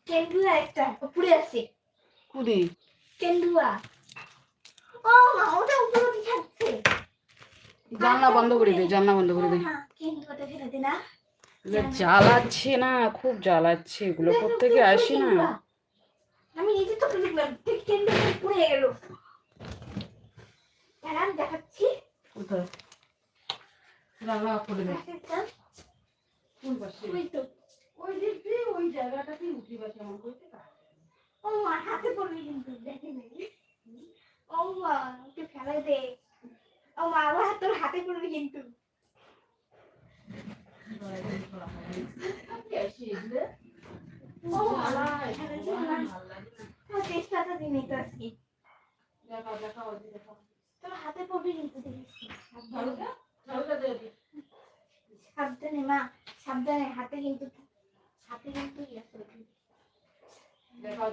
কেন্দুয়া একটা উপরে আছে কুড়ি কেন্দুয়া ও মা ওটা উপরে উঠে যাচ্ছে জানলা বন্ধ করে দে, জানলা বন্ধ করে দে। কেন্দুয়াটা ফেলে দে না জ্বালাচ্ছে না, খুব জ্বালাচ্ছে, এগুলো কোত্থেকে আসি না। আমি নিজে তো দেখলাম ঠিক কেন্দুয়া পুড়ে গেল দাঁড়ান দেখাচ্ছি কোথায় জানলা খুলে দে। কোন পাশে? ওই তো ওই দিক দিয়ে ওই জায়গাটাতেই উঠি বা কেমন করতে পারে। ও মা হাতে পড়বে কিন্তু দেখেন ও মা ওকে ফেলে দে ও মা আবার তোর হাতে পড়বে কিন্তু ও মা ফেলে দে না চেষ্টাটা দিন তো আজকে তোর হাতে পড়বে কিন্তু দেখিস সাবধানে মা সাবধানে হাতে কিন্তু ইয়ে করবি দেখা